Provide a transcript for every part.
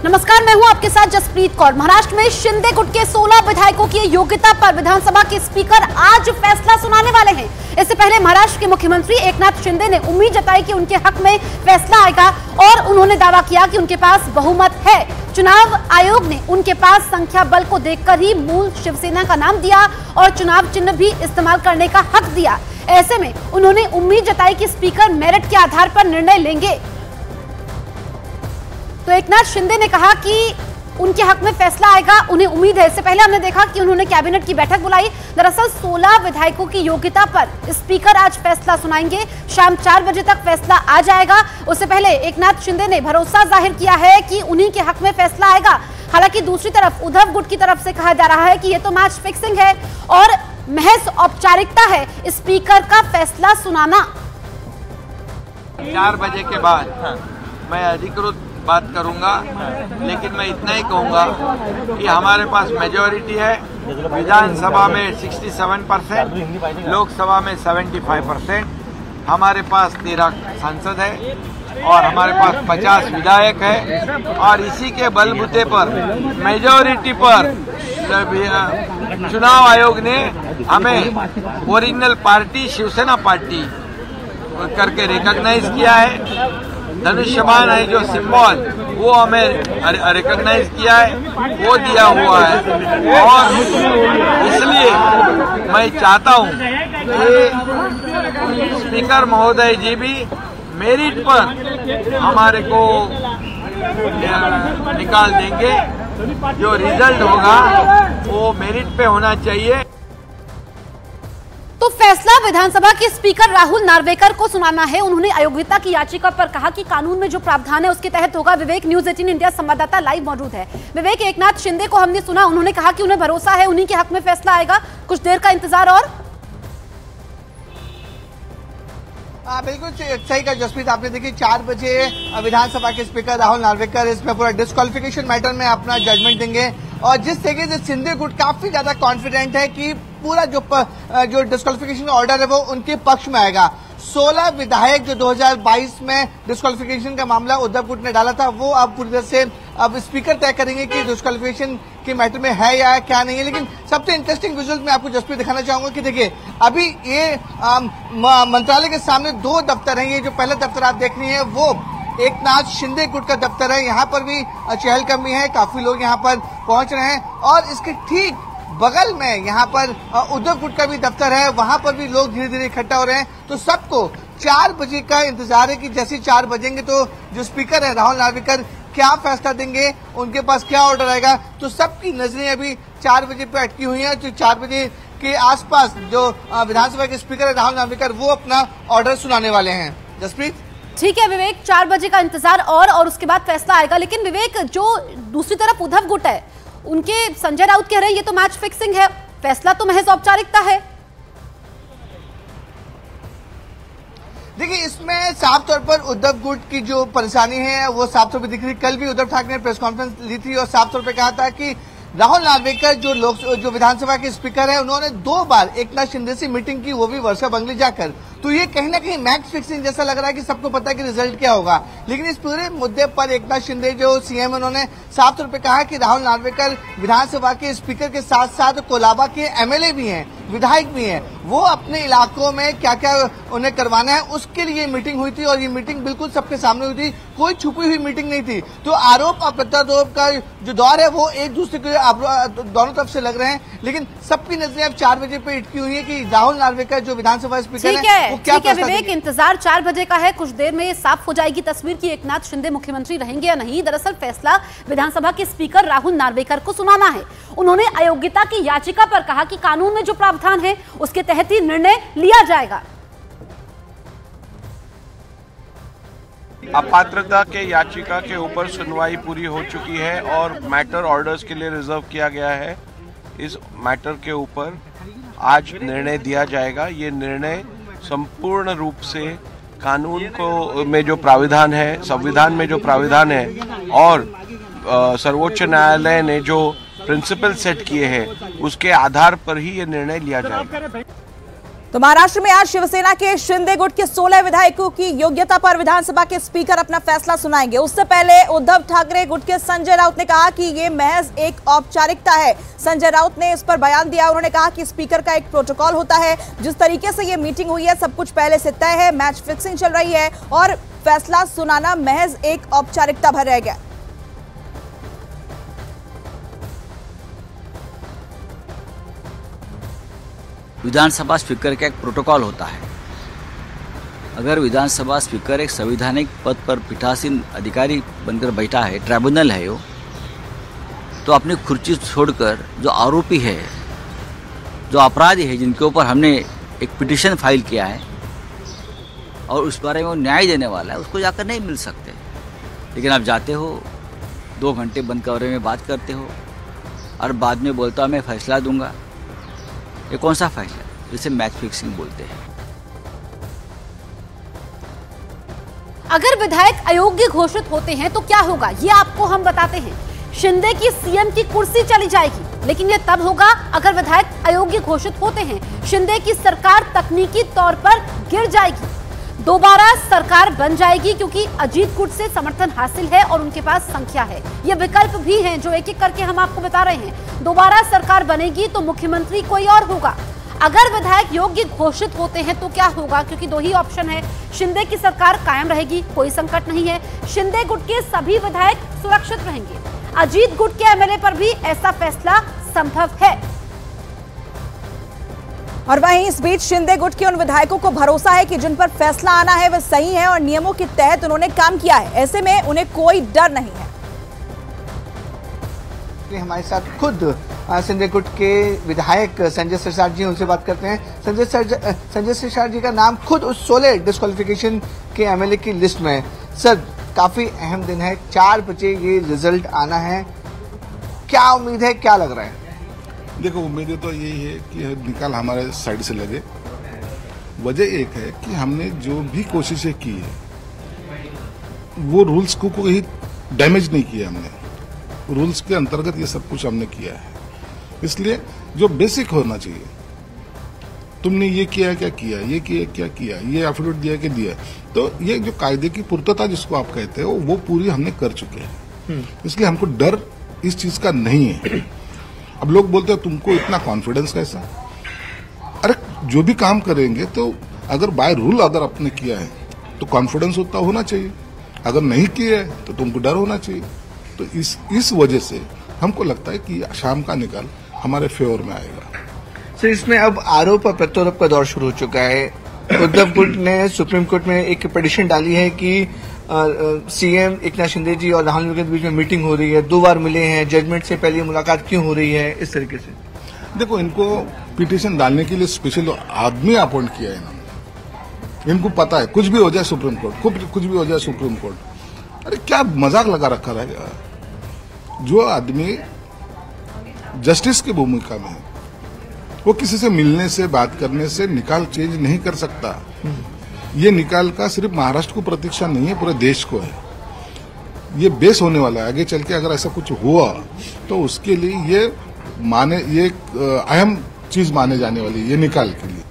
नमस्कार, मैं हूं आपके साथ जसप्रीत कौर। महाराष्ट्र में शिंदे गुट के 16 विधायकों की योग्यता पर विधानसभा के स्पीकर आज फैसला सुनाने वाले हैं। इससे पहले महाराष्ट्र के मुख्यमंत्री एकनाथ शिंदे ने उम्मीद जताई कि उनके हक में फैसला आएगा और उन्होंने दावा किया कि उनके पास बहुमत है। चुनाव आयोग ने उनके पास संख्या बल को देखकर ही मूल शिवसेना का नाम दिया और चुनाव चिन्ह भी इस्तेमाल करने का हक दिया। ऐसे में उन्होंने उम्मीद जताई कि स्पीकर मेरिट के आधार पर निर्णय लेंगे। तो एकनाथ शिंदे ने कहा कि उनके हक में फैसला आएगा, उन्हें उम्मीद है। इससे पहले हमने देखा कि उन्होंने कैबिनेट की बैठक बुलाई। दरअसल 16 विधायकों की योग्यता पर स्पीकर आज फैसला सुनाएंगे। शाम 4 बजे तक फैसला आ जाएगा। उससे पहले एकनाथ शिंदे ने भरोसा जाहिर किया है कि उन्हीं के हक में फैसला आएगा। हालांकि दूसरी तरफ उद्धव गुट की तरफ से कहा जा रहा है कि ये तो मैच फिक्सिंग है और महज औपचारिकता है स्पीकर का फैसला सुनाना। 4 बजे के बाद मैं अधिकृत बात करूंगा, लेकिन मैं इतना ही कहूंगा कि हमारे पास मेजॉरिटी है। विधानसभा में 67%, लोकसभा में 75%, हमारे पास 13 सांसद है और हमारे पास 50 विधायक है और इसी के बलबूते पर मेजॉरिटी पर चुनाव आयोग ने हमें ओरिजिनल पार्टी शिवसेना पार्टी करके रिकॉग्नाइज किया है। धनुष्यबाण है जो सिंबल, वो हमें रिकॉग्नाइज किया है, वो दिया हुआ है। और इसलिए मैं चाहता हूं कि स्पीकर महोदय जी भी मेरिट पर हमारे को निकाल देंगे। जो रिजल्ट होगा वो मेरिट पे होना चाहिए। तो फैसला विधानसभा के स्पीकर राहुल नार्वेकर को सुनाना है। उन्होंने अयोग्यता की याचिका पर कहा कि कानून में जो प्रावधान है उसके तहत होगा। विवेक, न्यूज़ 18 इंडिया संवाददाता लाइव मौजूद है। विवेक, एकनाथ शिंदे को हमने सुना, उन्होंने कहा कि उन्हें भरोसा है उन्हीं के हक में फैसला आएगा। कुछ देर का इंतजार और बिल्कुल सही कहा जसप्रीत आपने। देखिए 4 बजे विधानसभा के स्पीकर राहुल नार्वेकर इसमें पूरा डिस्क्वालिफिकेशन मैटर में अपना जजमेंट देंगे और जिस तरीके से शिंदे गुट काफी ज्यादा कॉन्फिडेंट है कि पूरा जो डिस्क्वालिफिकेशन ऑर्डर है वो उनके पक्ष में आएगा। 16 विधायक जो 2022 में डिस्क्वालिफिकेशन का मामला उद्धव गुट ने डाला था, वो अब पूरी तरह से अब स्पीकर तय करेंगे कि डिस्क्वालिफिकेशन के मैटर में है या क्या नहीं है। लेकिन सबसे इंटरेस्टिंग विजुअल्स मैं आपको जसप्रीत दिखाना चाहूंगा कि देखिए अभी ये मंत्रालय के सामने 2 दफ्तर हैं। ये जो पहला दफ्तर आप देख रही है वो एकनाथ शिंदे गुट का दफ्तर है। यहाँ पर भी चहलकदमी है, काफी लोग यहाँ पर पहुंच रहे हैं और इसके ठीक बगल में यहाँ पर उद्धव गुट का भी दफ्तर है, वहां पर भी लोग धीरे धीरे इकट्ठा हो रहे हैं। तो सबको 4 बजे का इंतजार है कि जैसे 4 बजेंगे तो जो स्पीकर है राहुल नार्वेकर क्या फैसला देंगे, उनके पास क्या ऑर्डर आएगा। तो सबकी नजरें अभी 4 बजे पे अटकी हुई हैं। तो 4 बजे के आसपास जो विधानसभा के स्पीकर है राहुल नार्वेकर वो अपना ऑर्डर सुनाने वाले हैं। जसप्रीत, ठीक है विवेक, 4 बजे का इंतजार और उसके बाद फैसला आएगा। लेकिन विवेक, जो दूसरी तरफ उद्धव गुट है, उनके संजय राउत कह रहे हैं ये तो मैच फिक्सिंग है, फैसला तो महज औपचारिकता है। देखिए इसमें साफ तौर पर उद्धव गुट की जो परेशानी है वो साफ तौर पर दिख रही। कल भी उद्धव ठाकरे ने प्रेस कॉन्फ्रेंस ली थी और साफ तौर पर कहा था कि राहुल नार्वेकर जो विधानसभा के स्पीकर है उन्होंने 2 बार एकनाथ शिंदे से मीटिंग की, वो भी वर्षा बंगले जाकर। तो ये कहीं ना कहीं मैच फिक्सिंग जैसा लग रहा है कि सबको पता है कि रिजल्ट क्या होगा। लेकिन इस पूरे मुद्दे पर एकनाथ शिंदे जो सीएम उन्होंने साफ तौर पे कहा कि राहुल नार्वेकर विधानसभा के स्पीकर के साथ साथ कोलाबा के एमएलए भी हैं, विधायक भी हैं, वो अपने इलाकों में क्या क्या उन्हें करवाना है उसके लिए मीटिंग हुई थी और ये मीटिंग बिल्कुल सबके सामने हुई थी, कोई छुपी हुई मीटिंग नहीं थी। तो आरोप और प्रत्यारोप का जो दौर है वो एक दूसरे के दोनों तरफ से लग रहे हैं। लेकिन सबकी नजरें अब 4 बजे पे अटकी हुई है कि राहुल नार्वेकर जो विधानसभा स्पीकर है वो क्या फैसला विवेक, इंतजार 4 बजे का है। कुछ देर में साफ हो जाएगी तस्वीर कि एकनाथ शिंदे मुख्यमंत्री रहेंगे या नहीं। दरअसल फैसला विधानसभा के स्पीकर राहुल नार्वेकर को सुनाना है। उन्होंने अयोग्यता की याचिका पर कहा कि कानून में जो प्रावधान है उसके तहत ही निर्णय लिया जाएगा। अपात्रता के याचिका के ऊपर सुनवाई पूरी हो चुकी है और मैटर ऑर्डर्स के लिए रिजर्व किया गया है। इस मैटर के ऊपर आज निर्णय दिया जाएगा। ये निर्णय संपूर्ण रूप से कानून को में जो प्राविधान है, संविधान में जो प्राविधान है और सर्वोच्च न्यायालय ने जो प्रिंसिपल सेट किए हैं उसके आधार पर ही ये निर्णय लिया जाएगा। तो महाराष्ट्र में आज शिवसेना के शिंदे गुट के 16 विधायकों की योग्यता पर विधानसभा के स्पीकर अपना फैसला सुनाएंगे। उससे पहले उद्धव ठाकरे गुट के संजय राउत ने कहा कि ये महज एक औपचारिकता है। संजय राउत ने इस पर बयान दिया। उन्होंने कहा कि स्पीकर का एक प्रोटोकॉल होता है। जिस तरीके से ये मीटिंग हुई है सब कुछ पहले से तय है, मैच फिक्सिंग चल रही है और फैसला सुनाना महज एक औपचारिकता भर रह गया। विधानसभा स्पीकर का एक प्रोटोकॉल होता है। अगर विधानसभा स्पीकर एक संवैधानिक पद पर पीठासीन अधिकारी बनकर बैठा है, ट्राइब्यूनल है वो, तो अपनी कुर्सी छोड़कर जो आरोपी है, जो अपराधी है, जिनके ऊपर हमने एक पिटीशन फाइल किया है और उस बारे में वो न्याय देने वाला है, उसको जाकर नहीं मिल सकते। लेकिन आप जाते हो, 2 घंटे बंद कमरे में बात करते हो और बाद में बोलता मैं फैसला दूंगा। ये कौन सा फैसला है? इसे मैच फिक्सिंग बोलते हैं। अगर विधायक अयोग्य घोषित होते हैं तो क्या होगा, ये आपको हम बताते हैं। शिंदे की सीएम की कुर्सी चली जाएगी, लेकिन ये तब होगा अगर विधायक अयोग्य घोषित होते हैं। शिंदे की सरकार तकनीकी तौर पर गिर जाएगी, दोबारा सरकार बन जाएगी क्योंकि अजीत गुट से समर्थन हासिल है और उनके पास संख्या है। ये विकल्प भी हैं जो एक एक करके हम आपको बता रहे हैं। दोबारा सरकार बनेगी तो मुख्यमंत्री कोई और होगा। अगर विधायक योग्य घोषित होते हैं तो क्या होगा, क्योंकि 2 ही ऑप्शन है। शिंदे की सरकार कायम रहेगी, कोई संकट नहीं है। शिंदे गुट के सभी विधायक सुरक्षित रहेंगे। अजीत गुट के एमएलए पर भी ऐसा फैसला संभव है। और वहीं इस बीच शिंदे गुट के उन विधायकों को भरोसा है कि जिन पर फैसला आना है वह सही है और नियमों के तहत उन्होंने काम किया है। ऐसे में उन्हें कोई डर नहीं है। हमारे साथ खुद शिंदे गुट के विधायक संजय सिरसाट जी, उनसे बात करते हैं। संजय सिरसाट जी का नाम खुद उस 16 डिस्क्वालिफिकेशन के एमएलए की लिस्ट में है। सर, काफी अहम दिन है, 4 बजे ये रिजल्ट आना है, क्या उम्मीद है, क्या लग रहा है? देखो, उम्मीदें तो यही है कि निकाल हमारे साइड से लगे। वजह एक है कि हमने जो भी कोशिशें की है वो रूल्स को कोई डैमेज नहीं किया। हमने रूल्स के अंतर्गत ये सब कुछ हमने किया है। इसलिए जो बेसिक होना चाहिए, तुमने ये किया क्या किया, ये किया क्या किया, ये एफिडेविट दिया कि दिया, तो ये जो कायदे की पूर्तता जिसको आप कहते हो वो पूरी हमने कर चुके हैं। इसलिए हमको डर इस चीज का नहीं है। अब लोग बोलते हैं तुमको इतना कॉन्फिडेंस कैसा? अरे जो भी काम करेंगे तो अगर बाय रूल अगर आपने किया है तो कॉन्फिडेंस उतना होना चाहिए, अगर नहीं किया है तो तुमको डर होना चाहिए। तो इस वजह से हमको लगता है कि शाम का निकाल हमारे फेवर में आएगा। सर, इसमें अब आरोप और प्रत्यारोप का दौर शुरू हो चुका है। उद्धव गुट ने सुप्रीम कोर्ट में एक पिटीशन डाली है कि सीएम एकनाथ शिंदे जी और राहुल गांधी के बीच में मीटिंग हो रही है, 2 बार मिले हैं, जजमेंट से पहले मुलाकात क्यों हो रही है, इस तरीके से। देखो, इनको पिटीशन डालने के लिए स्पेशल आदमी अपॉइंट किया है इन्होंने। इनको पता है कुछ भी हो जाए सुप्रीम कोर्ट, कुछ भी हो जाए सुप्रीम कोर्ट। अरे क्या मजाक लगा रखा है। जो आदमी जस्टिस की भूमिका में है वो किसी से मिलने से, बात करने से निकाल चेंज नहीं कर सकता। ये निकाल का सिर्फ महाराष्ट्र को प्रतीक्षा नहीं है, पूरे देश को है। ये बेस होने वाला है। आगे चल के अगर ऐसा कुछ हुआ तो उसके लिए ये अहम चीज माने जाने वाली है, ये निकाल के लिए।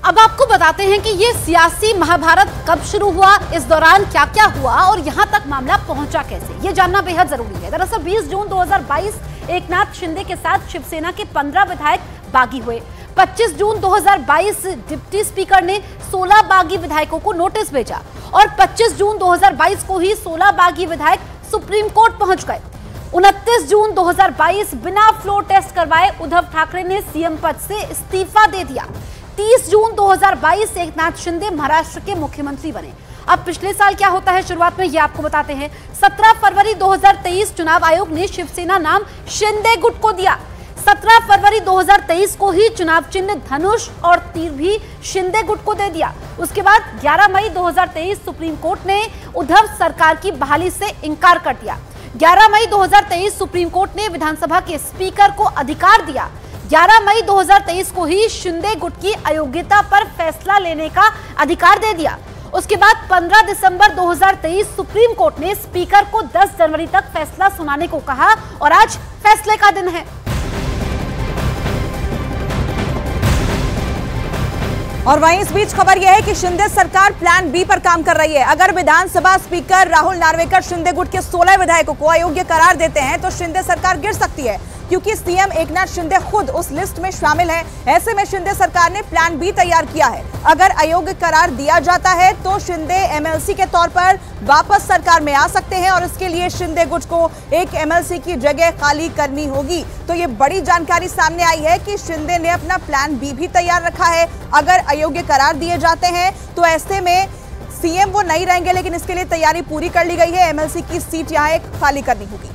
अब आपको बताते हैं कि ये सियासी महाभारत कब शुरू हुआ, इस दौरान क्या क्या हुआ और यहाँ तक मामला पहुंचा कैसे, ये जानना बेहद जरूरी है। दरअसल 20 जून 2022 एकनाथ शिंदे के साथ शिवसेना के 15 विधायक बागी हुए। 25 जून 2022 डिप्टी स्पीकर ने 16 बागी विधायकों को नोटिस भेजा और 25 जून 2022 को ही 16 बागी विधायक सुप्रीम कोर्ट पहुंच गए। 29 जून 2022 बिना फ्लोर टेस्ट करवाए उद्धव ठाकरे ने सीएम पद से इस्तीफा दे दिया। 30 जून 2022 एकनाथ शिंदे महाराष्ट्र के मुख्यमंत्री बने। अब पिछले साल क्या होता है शुरुआत में ये आपको बताते हैं। 17 फरवरी 2023 चुनाव आयोग ने शिवसेना नाम शिंदे गुट को दिया। 17 फरवरी 2023 को ही चुनाव चिन्ह धनुष और तीर भी शिंदे गुट को दे दिया। उसके बाद 11 मई 2023 सुप्रीम कोर्ट ने उद्धव सरकार की बहाली से इनकार कर दिया। 11 मई 2023 सुप्रीम कोर्ट ने विधानसभा के स्पीकर को अधिकार दिया। 11 मई 2023 को ही शिंदे गुट की अयोग्यता पर फैसला लेने का अधिकार दे दिया। उसके बाद 15 दिसंबर 2023 सुप्रीम कोर्ट ने स्पीकर को 10 जनवरी तक फैसला सुनाने को कहा और आज फैसले का दिन है। और वहीं इस बीच खबर यह है कि शिंदे सरकार प्लान बी पर काम कर रही है। अगर विधानसभा स्पीकर राहुल नार्वेकर शिंदे गुट के 16 विधायकों को अयोग्य करार देते हैं तो शिंदे सरकार गिर सकती है, क्योंकि सीएम एकनाथ शिंदे खुद उस लिस्ट में शामिल है। ऐसे में शिंदे सरकार ने प्लान बी तैयार किया है। अगर अयोग्य करार दिया जाता है तो शिंदे एमएलसी के तौर पर वापस सरकार में आ सकते हैं और इसके लिए शिंदे गुट को एक एमएलसी की जगह खाली करनी होगी। तो ये बड़ी जानकारी सामने आई है कि शिंदे ने अपना प्लान बी भी तैयार रखा है। अगर अयोग्य करार दिए जाते हैं तो ऐसे में सीएम वो नहीं रहेंगे, लेकिन इसके लिए तैयारी पूरी कर ली गई है। एमएलसी की सीट यहाँ एक खाली करनी होगी।